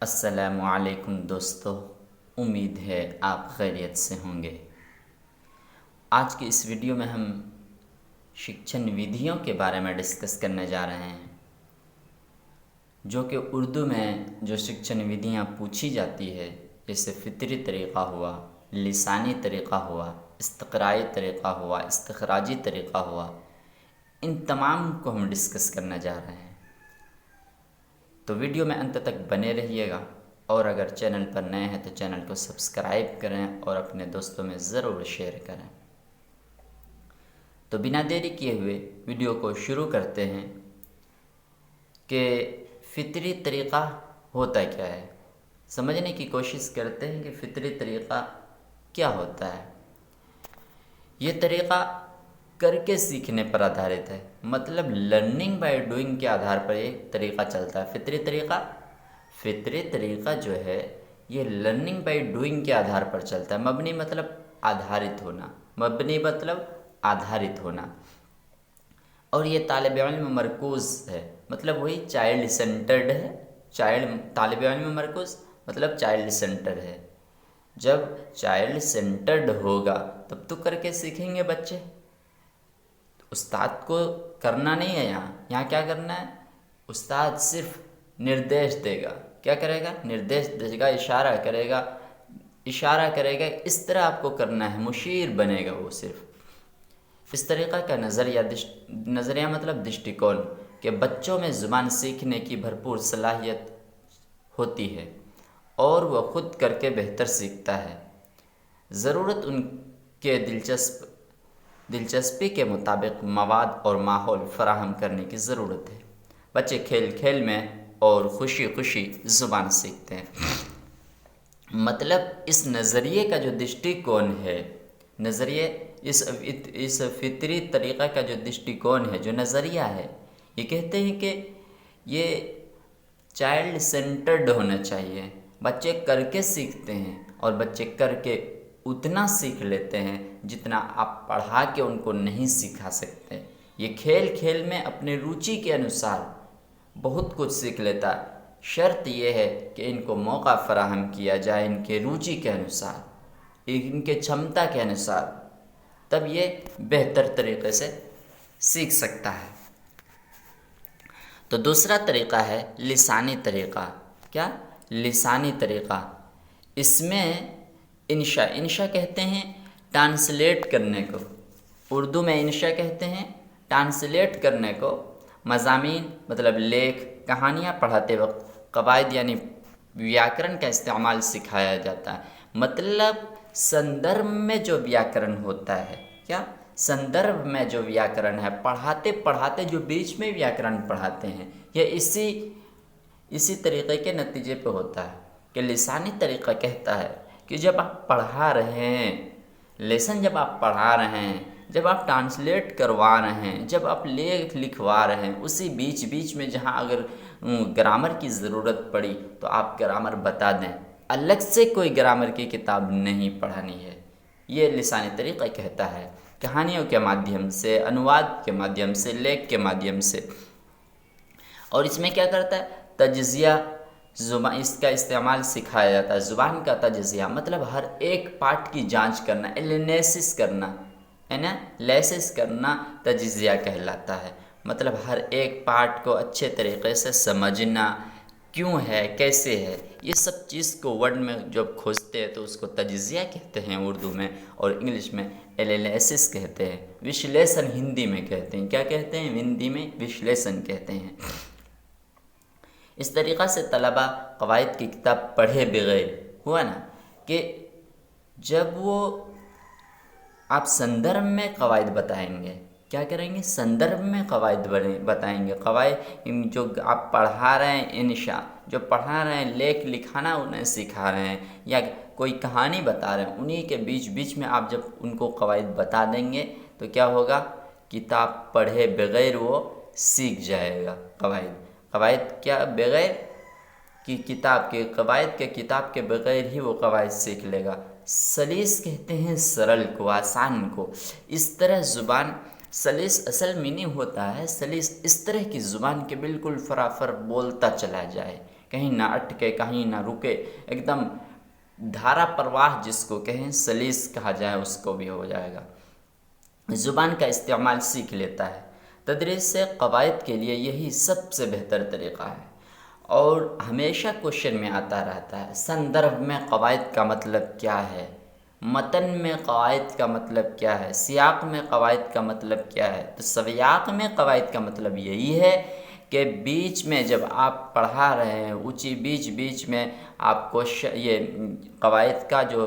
अस्सलामुअलैकुम दोस्तों, उम्मीद है आप खैरियत से होंगे। आज की इस वीडियो में हम शिक्षण विधियों के बारे में डिस्कस करने जा रहे हैं, जो कि उर्दू में जो शिक्षण विधियाँ पूछी जाती है, जैसे फ़ितरी तरीक़ा हुआ, लिसानी तरीक़ा हुआ, इस्तक़राई तरीक़ा हुआ, इस्तख़राजी तरीक़ा हुआ, इन तमाम को हम डिस्कस करने जा रहे हैं। तो वीडियो में अंत तक बने रहिएगा और अगर चैनल पर नए हैं तो चैनल को सब्सक्राइब करें और अपने दोस्तों में ज़रूर शेयर करें। तो बिना देरी किए हुए वीडियो को शुरू करते हैं कि फ़ितरी तरीक़ा होता क्या है। समझने की कोशिश करते हैं कि फ़ितरी तरीक़ा क्या होता है। ये तरीक़ा करके सीखने पर आधारित है, मतलब लर्निंग बाय डूइंग के आधार पर ये तरीक़ा चलता है। फ़ितरी तरीक़ा जो है ये लर्निंग बाय डूइंग के आधार पर चलता है। मबनी मतलब आधारित होना, और ये तालिब इल्म मरकूज़ है, मतलब वही चाइल्ड सेंटर्ड है। तालिब इल्म मरकूज़ मतलब चाइल्ड सेंटर है। जब चाइल्ड सेंटर्ड होगा तब तो करके सीखेंगे बच्चे। उस्ताद को करना नहीं है, यहाँ क्या करना है। उस्ताद सिर्फ निर्देश देगा। क्या करेगा? निर्देश देगा, इशारा करेगा, इस तरह आपको करना है, मुशीर बनेगा वो सिर्फ। इस तरीक़ा का नज़रिया मतलब दृष्टिकोण कि बच्चों में ज़ुबान सीखने की भरपूर सलाहियत होती है और वह खुद करके बेहतर सीखता है। ज़रूरत उनके दिलचस्पी के मुताबिक मवाद और माहौल फराहम करने की ज़रूरत है। बच्चे खेल खेल में और खुशी खुशी ज़ुबान सीखते हैं। मतलब इस नज़रिए का जो दृष्टिकोण है, इस फितरी तरीक़ा का जो दृष्टिकोण है, जो नज़रिया है, ये कहते हैं कि ये चाइल्ड सेंटर्ड होना चाहिए। बच्चे करके सीखते हैं और बच्चे करके उतना सीख लेते हैं जितना आप पढ़ा के उनको नहीं सिखा सकते। ये खेल खेल में अपने रुचि के अनुसार बहुत कुछ सीख लेता है। शर्त यह है कि इनको मौका फराहम किया जाए, इनके रुचि के अनुसार, इनके क्षमता के अनुसार, तब ये बेहतर तरीक़े से सीख सकता है। तो दूसरा तरीक़ा है लिसानी तरीक़ा। क्या? लिसानी तरीक़ा। इसमें इंशा कहते हैं ट्रांसलेट करने को। उर्दू में इंशा कहते हैं ट्रांसलेट करने को। मज़ामीन मतलब लेख, कहानियाँ पढ़ाते वक्त कवायद यानी व्याकरण का इस्तेमाल सिखाया जाता है। मतलब संदर्भ में जो व्याकरण होता है, क्या? संदर्भ में जो व्याकरण है, पढ़ाते पढ़ाते जो बीच में व्याकरण पढ़ाते हैं, यह इसी तरीक़े के नतीजे पे होता है कि लिसानी तरीक़ा कहता है कि जब आप पढ़ा रहे हैं, लेसन जब आप पढ़ा रहे हैं, जब आप ट्रांसलेट करवा रहे हैं, जब आप लेख लिखवा रहे हैं, उसी बीच बीच में जहाँ अगर ग्रामर की ज़रूरत पड़ी तो आप ग्रामर बता दें। अलग से कोई ग्रामर की किताब नहीं पढ़ानी है। ये लिसानी तरीक़ा कहता है। कहानियों के माध्यम से, अनुवाद के माध्यम से, लेख के माध्यम से। और इसमें क्या करता है? तज्ज़िया ज़ुबान, इसका इस्तेमाल सिखाया जाता है। ज़ुबान का तज्ज़िया मतलब हर एक पार्ट की जांच करना, एनालिसिस करना तज्ज़िया कहलाता है। मतलब हर एक पार्ट को अच्छे तरीक़े से समझना, क्यों है, कैसे है, ये सब चीज़ को वर्ड में जब खोजते हैं तो उसको तज्ज़िया कहते हैं उर्दू में, और इंग्लिश में एनालिसिस कहते हैं। विश्लेषण हिंदी में कहते हैं। क्या कहते हैं? हिंदी में विश्लेषण कहते हैं। इस तरीक़ा से तलबा क़वाइद की किताब पढ़े बगैर, हुआ ना कि जब वो आप संदर्भ में क़वाइद बताएंगे, क्या करेंगे? संदर्भ में क़वाइद बताएंगे। क़वाइद जो आप पढ़ा रहे हैं, इंशा जो पढ़ा रहे हैं, लेख लिखाना उन्हें सिखा रहे हैं, या कोई कहानी बता रहे हैं, उन्हीं के बीच बीच में आप जब उनको क़वाइद बता देंगे तो क्या होगा? किताब पढ़े बगैर वो सीख जाएगा। क़वाइद क्या? बगैर कि किताब के बगैर ही वो क़वाइद सीख लेगा। सलीस कहते हैं सरल को, आसान को। इस तरह ज़ुबान सलीस असल मीनिंग होता है सलीस, इस तरह की ज़ुबान के बिल्कुल फराफर बोलता चला जाए कहीं ना अटके, कहीं ना रुके, एकदम धारा प्रवाह जिसको कहें, सलीस कहा जाए, उसको भी हो जाएगा। ज़ुबान का इस्तेमाल सीख लेता है। तदरीस से कवायद के लिए यही सबसे बेहतर तरीक़ा है। और हमेशा क्वेश्चन में आता रहता है, संदर्भ में कवायद का मतलब क्या है, मतन में कवायद का मतलब क्या है, सियाक में कवायद का मतलब क्या है। तो सवियाक में कवायद का मतलब यही है कि बीच में जब आप पढ़ा रहे हैं, ऊँची बीच में आप क्वेश्चन ये कवायद का जो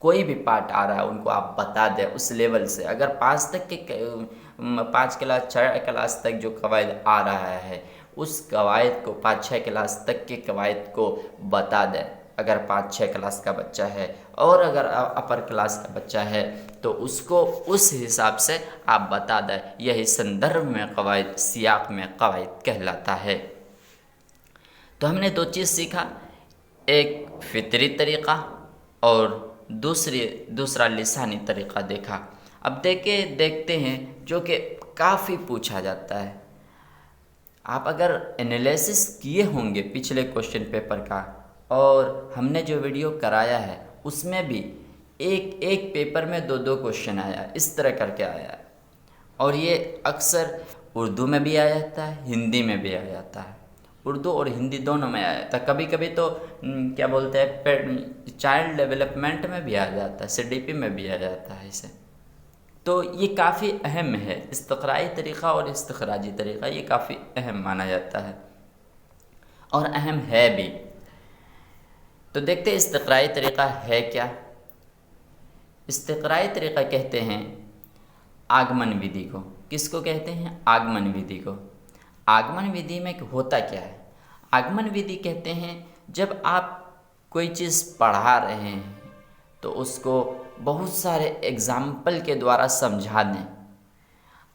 कोई भी पार्ट आ रहा है उनको आप बता दें उस लेवल से। अगर 5 क्लास 6 क्लास तक जो कवायद आ रहा है उस कवायद को 5-6 क्लास तक के कवायद को बता दें, अगर 5-6 क्लास का बच्चा है। और अगर अपर क्लास का बच्चा है तो उसको उस हिसाब से आप बता दें। यही संदर्भ में कवायद, सियाक में कवायद कहलाता है। तो हमने 2 चीज़ सीखा, एक फितरी तरीक़ा और दूसरा लिसानी तरीक़ा देखा। अब देखते हैं जो कि काफ़ी पूछा जाता है। आप अगर एनालिसिस किए होंगे पिछले क्वेश्चन पेपर का, और हमने जो वीडियो कराया है उसमें भी एक पेपर में 2 क्वेश्चन आया, इस तरह करके आया। और ये अक्सर उर्दू में भी आ जाता है, हिंदी में भी आ जाता है। उर्दू और हिंदी दोनों में आ जाता है। कभी कभी तो क्या बोलते हैं, चाइल्ड डेवलपमेंट में भी आ जाता है, CDP में भी आ जाता है इसे। तो ये काफ़ी अहम है, इस्तक़राई तरीक़ा और इस्तख़राजी तरीक़ा, ये काफ़ी अहम माना जाता है और अहम है भी। तो देखते हैं इस्तक़राई तरीक़ा है क्या। इस्तक़राई तरीक़ा कहते हैं आगमन विधि को। किसको कहते हैं? आगमन विधि को। आगमन विधि में होता क्या है? आगमन विधि कहते हैं जब आप कोई चीज़ पढ़ा रहे हैं तो उसको बहुत सारे एग्ज़ाम्पल के द्वारा समझा दें,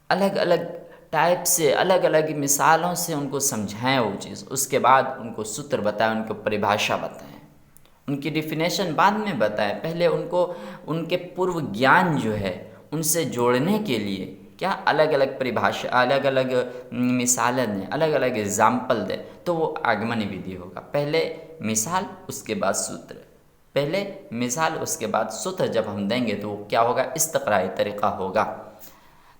अलग अलग टाइप से, अलग अलग मिसालों से उनको समझाएं वो चीज़। उसके बाद उनको सूत्र बताएं, उनको परिभाषा बताएं, उनकी डिफिनेशन बाद में बताएं। पहले उनको उनके पूर्व ज्ञान जो है उनसे जोड़ने के लिए क्या अलग अलग परिभाषा, अलग अलग मिसालें दें, अलग अलग एग्ज़ाम्पल दें, तो वो आगमन विधि होगा। पहले मिसाल, उसके बाद सूत्र, पहले मिसाल उसके बाद सूत्र जब हम देंगे तो वो क्या होगा? इस्तक़राई तरीक़ा होगा।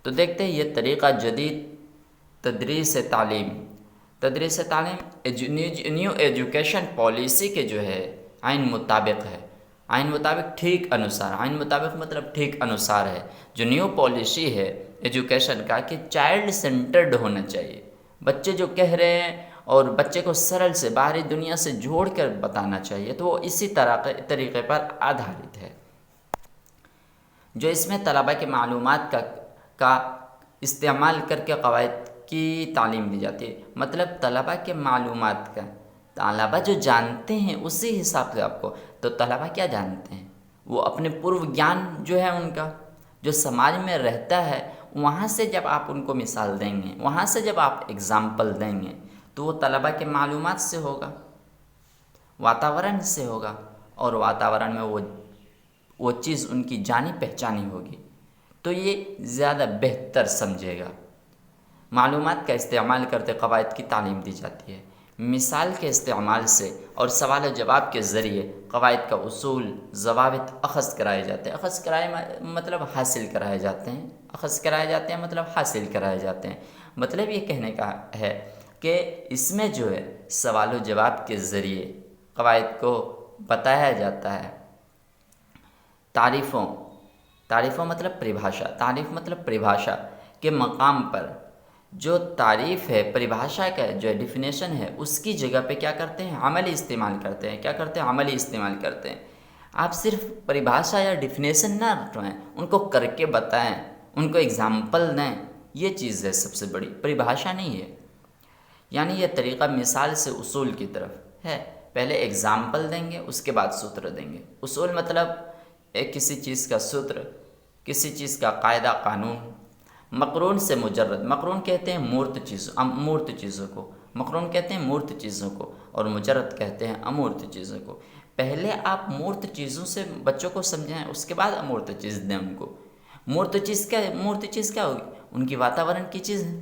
तो देखते हैं ये तरीक़ा जदीद तदरीस तालीम न्यू एजुकेशन पॉलिसी के जो है आइन मुताबिक है। आइन मुताबिक ठीक अनुसार, आइन मुताबिक मतलब ठीक अनुसार है। जो न्यू पॉलिसी है एजुकेशन का कि चाइल्ड सेंटर्ड होना चाहिए। बच्चे जो कह रहे हैं और बच्चे को सरल से बाहरी दुनिया से जोड़ कर बताना चाहिए, तो वो इसी तरीक़े पर आधारित है। जो इसमें तलबा के मालूमात का इस्तेमाल करके क़वायद की तालीम दी जाती है। मतलब तलबा के मालूमात का, तलबा जो जानते हैं उसी हिसाब से आपको। तो तलबा क्या जानते हैं? वो अपने पूर्व ज्ञान जो है उनका, जो समाज में रहता है, वहाँ से जब आप उनको मिसाल देंगे, वहाँ से जब आप एग्ज़ाम्पल देंगे, तो वो तलबा के मालूमात से होगा, वातावरण से होगा, और वातावरण में वो चीज़ उनकी जानी पहचानी होगी, तो ये ज़्यादा बेहतर समझेगा। मालूमात का इस्तेमाल करते क़वायद की तालीम दी जाती है। मिसाल के इस्तेमाल से और सवाल जवाब के ज़रिए क़वायद का उसूल, ज़वाबित अख़ज़ कराए जाते हैं। अख़ज़ कराए मतलब हासिल कराए जाते हैं। अख़ज़ कराए जाते हैं मतलब हासिल कराए जाते हैं। मतलब ये कहने का है कि इसमें जो है सवाल जवाब के ज़रिए क़वायद को बताया जाता है। तारीफ़ों मतलब परिभाषा, तारीफ़ मतलब परिभाषा के मकाम पर जो तारीफ़ है, परिभाषा का जो डिफिनेशन है, उसकी जगह पे क्या करते हैं? अमली इस्तेमाल करते हैं। क्या करते हैं? अमली इस्तेमाल करते हैं। आप सिर्फ परिभाषा या डिफिनेशन ना रटवाएं, उनको करके बताएं, उनको एग्ज़ाम्पल दें। ये चीज़ है सबसे बड़ी, परिभाषा नहीं है। यानी ये तरीक़ा मिसाल से उसूल की तरफ है। पहले एग्ज़ाम्पल देंगे, उसके बाद सूत्र देंगे। उसूल मतलब एक किसी चीज़ का सूत्र, किसी चीज़ का कायदा कानून। मक़रून से मुजर्रद, मक़रून कहते हैं मूर्त चीज़ों को, मक़रून कहते हैं मूर्त चीज़ों को, और मुजर्रद कहते हैं अमूर्त चीज़ों को। पहले आप मूर्त चीज़ों से बच्चों को समझाएं, उसके बाद अमूर्त चीज़ दें उनको। मूर्त चीज़ क्या होगी? उनकी वातावरण की चीज़ है।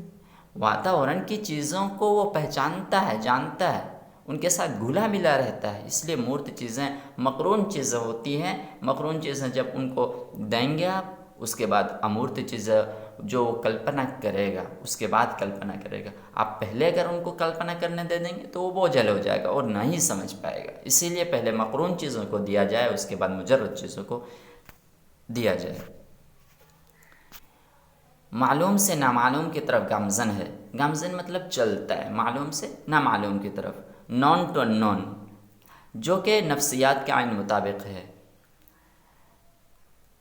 वातावरण की चीज़ों को वो पहचानता है, जानता है, उनके साथ घुला मिला रहता है। इसलिए मूर्त चीज़ें मकरून चीज़ें होती हैं। मकरून चीज़ें जब उनको देंगे आप, उसके बाद अमूर्त चीज़ें जो वो कल्पना करेगा, उसके बाद कल्पना करेगा। आप पहले अगर उनको कल्पना करने दे देंगे तो वो बोझल हो जाएगा और नहीं समझ पाएगा। इसीलिए पहले मकरून चीज़ों को दिया जाए, उसके बाद मुजर्रद चीज़ों को दिया जाए। मालूम से नामालूम की तरफ गामजन है। गामजन मतलब चलता है, मालूम से नामालूम की तरफ। नॉन टू अननोन, जो कि नफ्सियात के आइन मुताबिक है।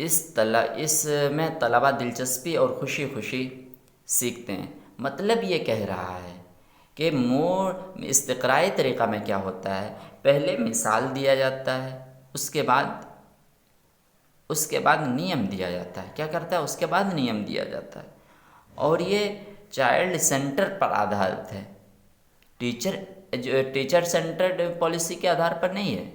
इसमें तलबा दिलचस्पी और खुशी खुशी सीखते हैं। मतलब ये कह रहा है कि मूल इस्तक़राई तरीक़ा में क्या होता है, पहले मिसाल दिया जाता है, उसके बाद नियम दिया जाता है। क्या करता है, उसके बाद नियम दिया जाता है। और ये चाइल्ड सेंटर पर आधारित है, टीचर सेंटर्ड पॉलिसी के आधार पर नहीं है,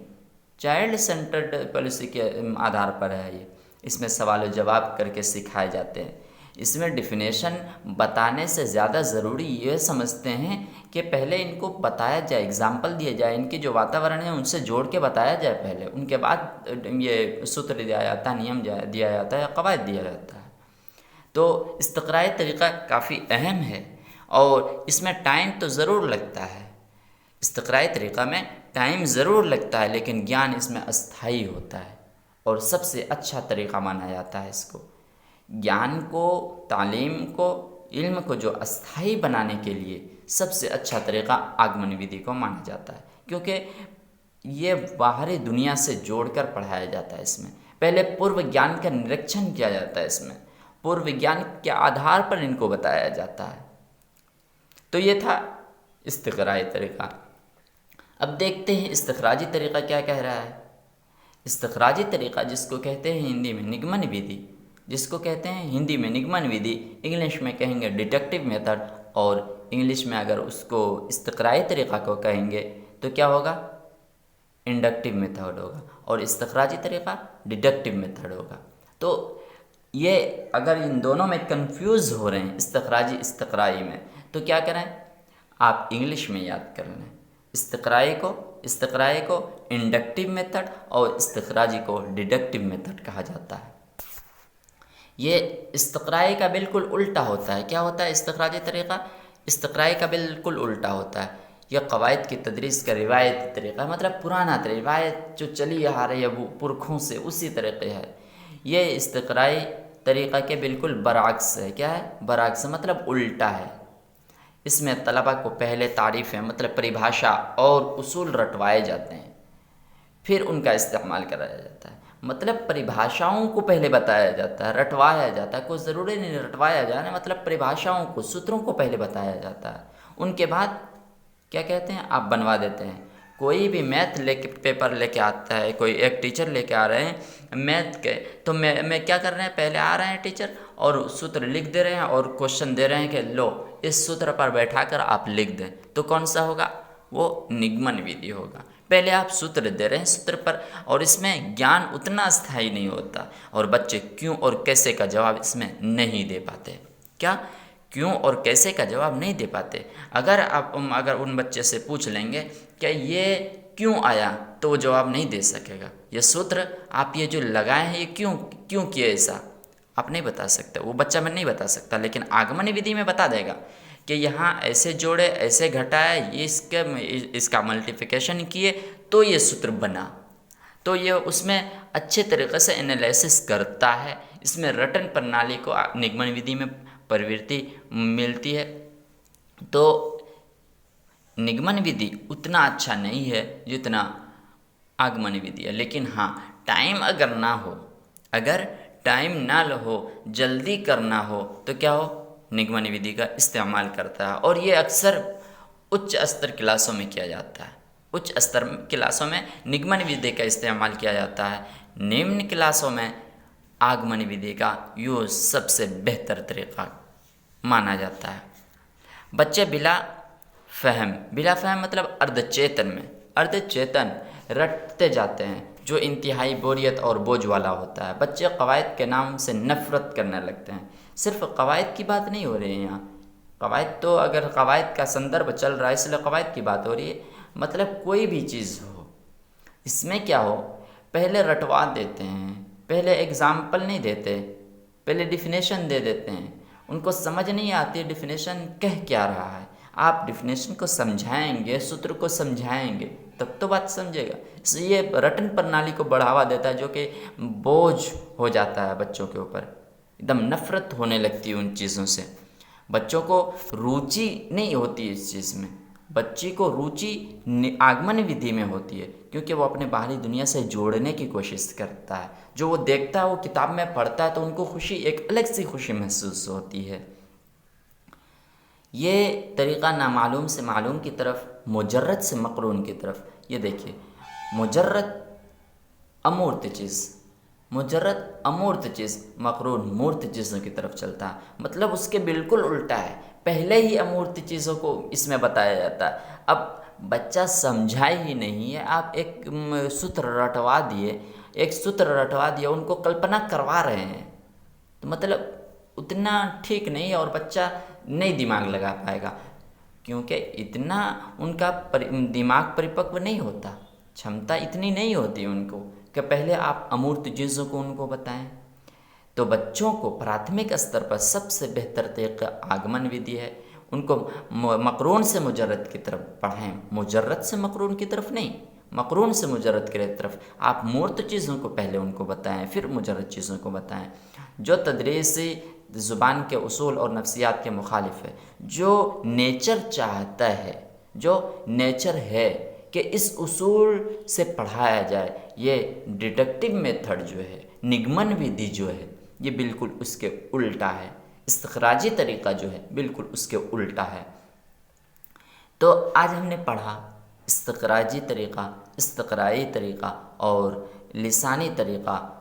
चाइल्ड सेंटर्ड पॉलिसी के आधार पर है ये। इसमें सवाल जवाब करके सिखाए जाते हैं। इसमें डिफिनेशन बताने से ज़्यादा ज़रूरी ये समझते हैं कि पहले इनको बताया जाए, एग्जाम्पल दिए जाए, इनके जो वातावरण है उनसे जोड़ के बताया जाए पहले, उनके बाद ये सूत्र दिया जाता है, नियम दिया जाता है, कवायद दिया जाता है। तो इस्तक़राई तरीक़ा काफ़ी अहम है और इसमें टाइम तो ज़रूर लगता है। इस्तक़राई तरीक़ा में टाइम ज़रूर लगता है, लेकिन ज्ञान इसमें अस्थायी होता है और सबसे अच्छा तरीक़ा माना जाता है इसको। ज्ञान को, तालीम को, इल्म को जो अस्थायी बनाने के लिए सबसे अच्छा तरीक़ा आगमन विधि को माना जाता है, क्योंकि ये बाहरी दुनिया से जोड़कर पढ़ाया जाता है। इसमें पहले पूर्व ज्ञान का निरीक्षण किया जाता है, इसमें पूर्व ज्ञान के आधार पर इनको बताया जाता है। तो ये था इस्तक़राई तरीक़ा। अब देखते हैं इस्तख़राजी तरीक़ा क्या कह रहा है। इस्तख़राजी तरीक़ा जिसको कहते हैं हिंदी में निगमन विधि, इंग्लिश में कहेंगे डिडक्टिव मेथड, और इंग्लिश में अगर उसको इस्तक़राई तरीक़ा को कहेंगे तो क्या होगा, इंडक्टिव मेथड होगा, और इस्तख़राजी तरीक़ा डिडक्टिव मेथड होगा। तो ये अगर इन दोनों में कंफ्यूज हो रहे हैं, इस्तख़राजी इस्तक़राई में, तो क्या करें, आप इंग्लिश में याद कर लें। इस्तक़राई को इंडक्टिव मेथड और इस्तख़राजी को डिडक्टिव मेथड कहा जाता है। ये इस्तक़राई का बिल्कुल उल्टा होता है। क्या होता है इस्तख़राजी तरीक़ा, इस्तक़राई का बिल्कुल उल्टा होता है। यह क़वायद की तदरीस का रिवायती तरीक़ा, मतलब पुराना तरीक़ा, रिवायत जो चली आ रही है वो पुरखों से, उसी तरीक़े है। ये इस्तक़राई तरीक़ा के बिल्कुल बरअक्स है। क्या है, बरअक्स मतलब उल्टा है। इसमें तलबा को पहले तारीफ़ें मतलब परिभाषा और उसूल रटवाए जाते हैं, फिर उनका इस्तेमाल कराया जाता है। मतलब परिभाषाओं को पहले बताया जाता है, रटवाया जाता है। कोई ज़रूरी नहीं रटवाया जाए, मतलब परिभाषाओं को, सूत्रों को पहले बताया जाता है। उनके बाद क्या कहते हैं, आप बनवा देते हैं। कोई भी मैथ पेपर लेके आता है, कोई एक टीचर लेके आ रहे हैं मैथ के, तो मैं क्या कर रहे हैं, पहले आ रहे हैं टीचर और सूत्र लिख दे रहे हैं और क्वेश्चन दे रहे हैं कि लो इस सूत्र पर बैठाकर आप लिख दें। तो कौन सा होगा, वो निगमन विधि होगा। पहले आप सूत्र दे रहे हैं सूत्र पर, और इसमें ज्ञान उतना स्थायी नहीं होता और बच्चे क्यों और कैसे का जवाब इसमें नहीं दे पाते। क्या, क्यों और कैसे का जवाब नहीं दे पाते। अगर उन बच्चे से पूछ लेंगे क्या ये क्यों आया, तो वो जवाब नहीं दे सकेगा। ये सूत्र आप ये जो लगाए हैं ये क्यों किए ऐसा, आप नहीं बता सकते, वो बच्चा में नहीं बता सकता। लेकिन आगमन विधि में बता देगा कि यहाँ ऐसे जोड़े, ऐसे घटाए, ये इसका मल्टीप्लिकेशन किए तो ये सूत्र बना। तो ये उसमें अच्छे तरीक़े से एनालिसिस करता है। इसमें रटन प्रणाली को निगमन विधि में प्रवृत्ति मिलती है। तो निगमन विधि उतना अच्छा नहीं है जितना आगमन विधि है। लेकिन हाँ, अगर टाइम ना हो, जल्दी करना हो, तो क्या हो, निगमन विधि का इस्तेमाल करता है। और ये अक्सर उच्च स्तर क्लासों में किया जाता है। उच्च स्तर क्लासों में निगमन विधि का इस्तेमाल किया जाता है। निम्न क्लासों में आगमन विधि का यूज़ सबसे बेहतर तरीक़ा माना जाता है। बच्चे बिला फहम मतलब अर्धचेतन रटते जाते हैं, जो इंतहाई बोरियत और बोझ वाला होता है। बच्चे क़वायद के नाम से नफ़रत करने लगते हैं। सिर्फ क़वायद की बात नहीं हो रही है यहाँ, क़वायद तो अगर क़वायद का संदर्भ चल रहा है इसलिए क़वायद की बात हो रही है। मतलब कोई भी चीज़ हो, इसमें क्या हो, पहले रटवा देते हैं, पहले एग्ज़ाम्पल नहीं देते, पहले डिफिनेशन दे देते हैं। उनको समझ नहीं आती डिफिनेशन कह क्या रहा है। आप डिफिनेशन को समझाएंगे, सूत्र को समझाएंगे, तब तो बात समझेगा। इसलिए रटन प्रणाली को बढ़ावा देता है, जो कि बोझ हो जाता है बच्चों के ऊपर, एकदम नफरत होने लगती है उन चीज़ों से। बच्चों को रुचि नहीं होती इस चीज़ में। बच्चे को रुचि आगमन विधि में होती है, क्योंकि वो अपने बाहरी दुनिया से जोड़ने की कोशिश करता है। जो वो देखता है, वो किताब में पढ़ता है, तो उनको खुशी, एक अलग सी खुशी महसूस होती है। ये तरीक़ा नामालूम से मालूम की तरफ, मुजर्रद से मक़रून की तरफ। ये देखिए, मुजर्रद अमूर्त चीज़, मुजर्रद अमूर्त चीज़, मक़रून मूर्त चीज़ों की तरफ चलता है। मतलब उसके बिल्कुल उल्टा है, पहले ही अमूर्त चीज़ों को इसमें बताया जाता है। अब बच्चा समझा ही नहीं है, आप एक सूत्र रटवा दिए, एक सूत्र रटवा दिया, उनको कल्पना करवा रहे हैं, तो मतलब उतना ठीक नहीं है, और बच्चा नहीं दिमाग लगा पाएगा, क्योंकि इतना उनका दिमाग परिपक्व नहीं होता, क्षमता इतनी नहीं होती उनको कि पहले आप अमूर्त चीज़ों को उनको बताएं। तो बच्चों को प्राथमिक स्तर पर सबसे बेहतर तरीक़ा आगमन विधि है। उनको मक़रून से मुजर्रद की तरफ पढ़ाएं, मुजर्रद से मक़रून की तरफ नहीं, मक़रून से मुजर्रद की तरफ। आप मूर्त चीज़ों को पहले उनको बताएं, फिर मुजर्रद चीज़ों को बताएं। जो तदरीसी ज़ुबान के उसूल और नफ्सियात के मुखालिफ है, जो नेचर चाहता है, जो नेचर है कि इस उसूल से पढ़ाया जाए, ये डिडक्टिव मेथड जो है, निगमन विधि जो है, ये बिल्कुल उसके उल्टा है। इस्तिखराजी तरीक़ा जो है बिल्कुल उसके उल्टा है। तो आज हमने पढ़ा इस्तिखराजी तरीक़ा, इस्तिक़राई तरीक़ा और लिसानी तरीक़ा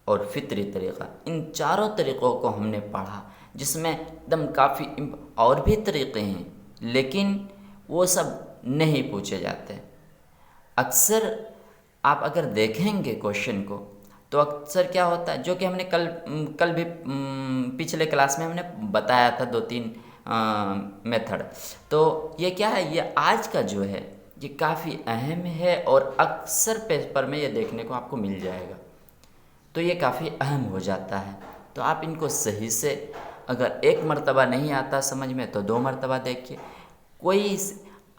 और फितरी तरीक़ा। इन चारों तरीक़ों को हमने पढ़ा, जिसमें एकदम काफ़ी और भी तरीक़े हैं, लेकिन वो सब नहीं पूछे जाते। अक्सर आप अगर देखेंगे क्वेश्चन को, तो अक्सर क्या होता है, जो कि हमने कल भी पिछले क्लास में हमने बताया था 2-3 मेथड। तो ये क्या है, ये आज का जो है ये काफ़ी अहम है, और अक्सर पेपर में ये देखने को आपको मिल जाएगा। तो ये काफ़ी अहम हो जाता है। तो आप इनको सही से, अगर एक मर्तबा नहीं आता समझ में, तो 2 मर्तबा देखिए। कोई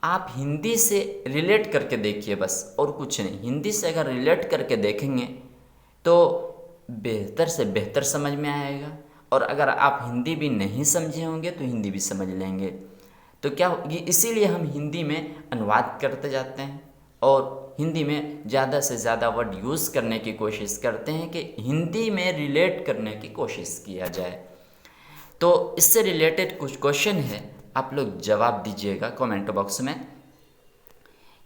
आप हिंदी से रिलेट करके देखिए बस, और कुछ नहीं। हिंदी से अगर रिलेट करके देखेंगे तो बेहतर से बेहतर समझ में आएगा, और अगर आप हिंदी भी नहीं समझे होंगे तो हिंदी भी समझ लेंगे। तो क्या ये, इसीलिए हम हिंदी में अनुवाद करते जाते हैं, और हिंदी में ज़्यादा से ज़्यादा वर्ड यूज़ करने की कोशिश करते हैं कि हिंदी में रिलेट करने की कोशिश किया जाए। तो इससे रिलेटेड कुछ क्वेश्चन है, आप लोग जवाब दीजिएगा कमेंट बॉक्स में,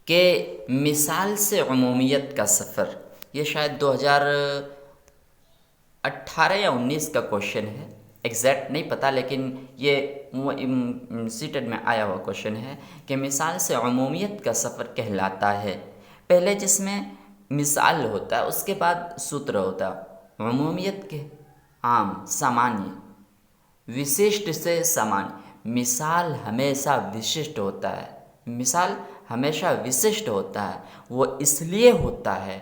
कि मिसाल से उमूमियत का सफ़र। ये शायद 2018 या 19 का क्वेश्चन है, एग्जैक्ट नहीं पता, लेकिन ये सीटेड में आया हुआ क्वेश्चन है कि मिसाल से उमूमियत का सफ़र कहलाता है। पहले जिसमें मिसाल होता है, उसके बाद सूत्र होता है। उमूमियत के आम, सामान्य, विशिष्ट से सामान्य। मिसाल हमेशा विशिष्ट होता है, मिसाल हमेशा विशिष्ट होता है। वो इसलिए होता है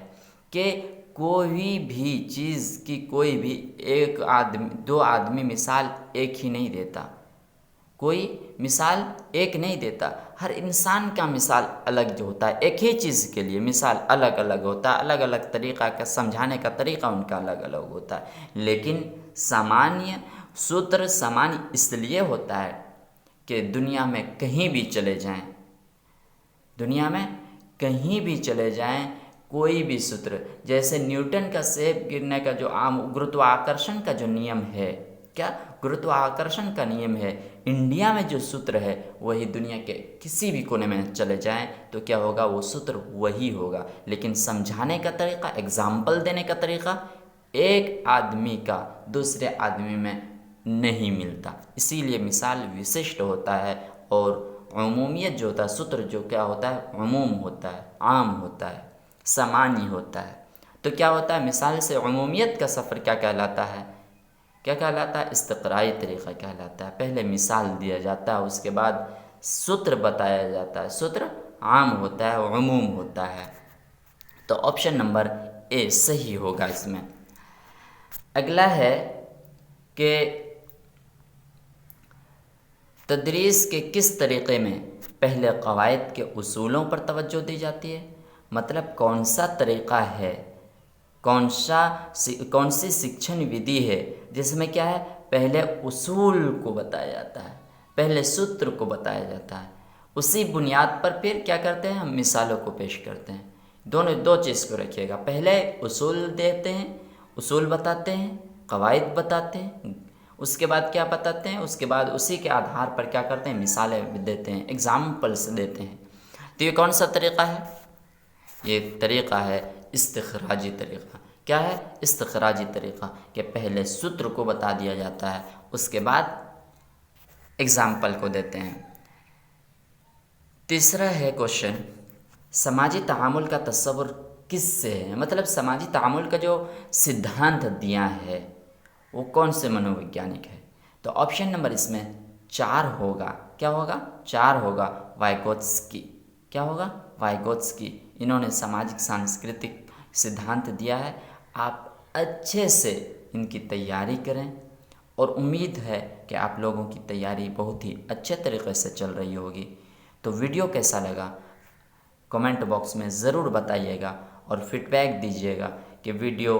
कि कोई भी चीज़ की, कोई भी एक आदमी, 2 आदमी मिसाल एक ही नहीं देता, कोई मिसाल एक नहीं देता। हर इंसान का मिसाल अलग जो होता है, एक ही चीज़ के लिए मिसाल अलग अलग होता है, अलग अलग तरीक़ा का समझाने का तरीक़ा उनका अलग अलग होता है। लेकिन सामान्य सूत्र सामान्य इसलिए होता है कि दुनिया में कहीं भी चले जाएं, दुनिया में कहीं भी चले जाएं, कोई भी सूत्र, जैसे न्यूटन का सेब गिरने का जो आम गुरुत्वाकर्षण का जो नियम है, क्या गुरुत्वाकर्षण का नियम है, इंडिया में जो सूत्र है वही दुनिया के किसी भी कोने में चले जाएं तो क्या होगा, वो सूत्र वही होगा। लेकिन समझाने का तरीक़ा, एग्जाम्पल देने का तरीक़ा एक आदमी का दूसरे आदमी में नहीं मिलता। इसीलिए मिसाल विशिष्ट होता है, और उमूमियत जो होता है, सूत्र जो क्या होता है, उमूम होता है, आम होता है, सामान्य होता है। तो क्या होता है, मिसाल से उमूमियत का सफ़र क्या कहलाता है, क्या कहलाता है, इस्तिक़राई तरीक़ा कहलाता है। पहले मिसाल दिया जाता है, उसके बाद सूत्र बताया जाता है, सूत्र आम होता है, उमूम होता है। तो ऑप्शन नंबर ए सही होगा इसमें। अगला है कि तदरीस के किस तरीक़े में पहले क़वाइद के उसूलों पर तवज्जो दी जाती है। मतलब कौन सा तरीक़ा है, कौन सी शिक्षण विधि है जिसमें क्या है, पहले उसूल को बताया जाता है, पहले सूत्र को बताया जाता है, उसी बुनियाद पर फिर क्या करते हैं, हम मिसालों को पेश करते हैं। दोनों दो चीज़ को रखिएगा, पहले उसूल देते हैं, उसूल बताते हैं, क़वाइद बताते हैं, उसके बाद क्या बताते हैं, उसके बाद उसी के आधार पर क्या करते हैं, मिसालें देते हैं, एग्ज़ाम्पल्स देते हैं। तो ये कौन सा तरीक़ा है, ये तरीक़ा है इस्तिखराजी तरीक़ा। क्या है, इस्तिखराजी तरीक़ा, कि पहले सूत्र को बता दिया जाता है, उसके बाद एग्ज़ाम्पल को देते हैं। तीसरा है क्वेश्चन, समाजी तामुल का तस्वुर किससे है। मतलब समाजी तामुल का जो सिद्धांत दिया है वो कौन से मनोवैज्ञानिक है। तो ऑप्शन नंबर इसमें 4 होगा। क्या होगा, 4 होगा, वाइगोत्स्की। क्या होगा, वाइगोत्स्की। इन्होंने सामाजिक सांस्कृतिक सिद्धांत दिया है। आप अच्छे से इनकी तैयारी करें और उम्मीद है कि आप लोगों की तैयारी बहुत ही अच्छे तरीक़े से चल रही होगी। तो वीडियो कैसा लगा कमेंट बॉक्स में ज़रूर बताइएगा और फीडबैक दीजिएगा कि वीडियो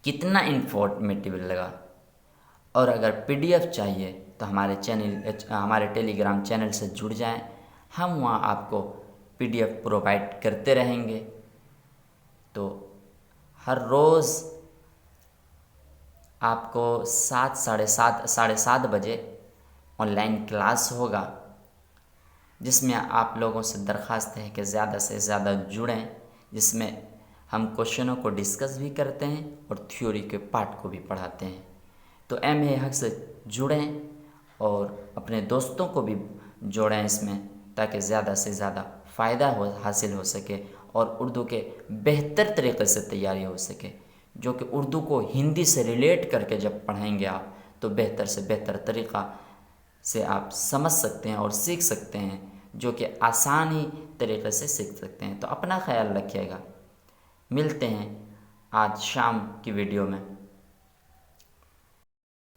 कितना इन्फॉर्मेटिव लगा। और अगर पीडीएफ चाहिए तो हमारे टेलीग्राम चैनल से जुड़ जाएं, हम वहाँ आपको पीडीएफ प्रोवाइड करते रहेंगे। तो हर रोज़ आपको 7, साढ़े सात बजे ऑनलाइन क्लास होगा, जिसमें आप लोगों से दरख्वास्त है कि ज़्यादा से ज़्यादा जुड़ें, जिसमें हम क्वेश्चनों को डिस्कस भी करते हैं और थ्योरी के पार्ट को भी पढ़ाते हैं। तो एम ए हक से जुड़ें और अपने दोस्तों को भी जोड़ें इसमें, ताकि ज़्यादा से ज़्यादा फ़ायदा हासिल हो सके और उर्दू के बेहतर तरीक़े से तैयारी हो सके। जो कि उर्दू को हिंदी से रिलेट करके जब पढ़ेंगे आप, तो बेहतर से बेहतर तरीक़ा से आप समझ सकते हैं और सीख सकते हैं, जो कि आसानी तरीक़े से सीख सकते हैं। तो अपना ख्याल रखिएगा। मिलते हैं आज शाम की वीडियो में।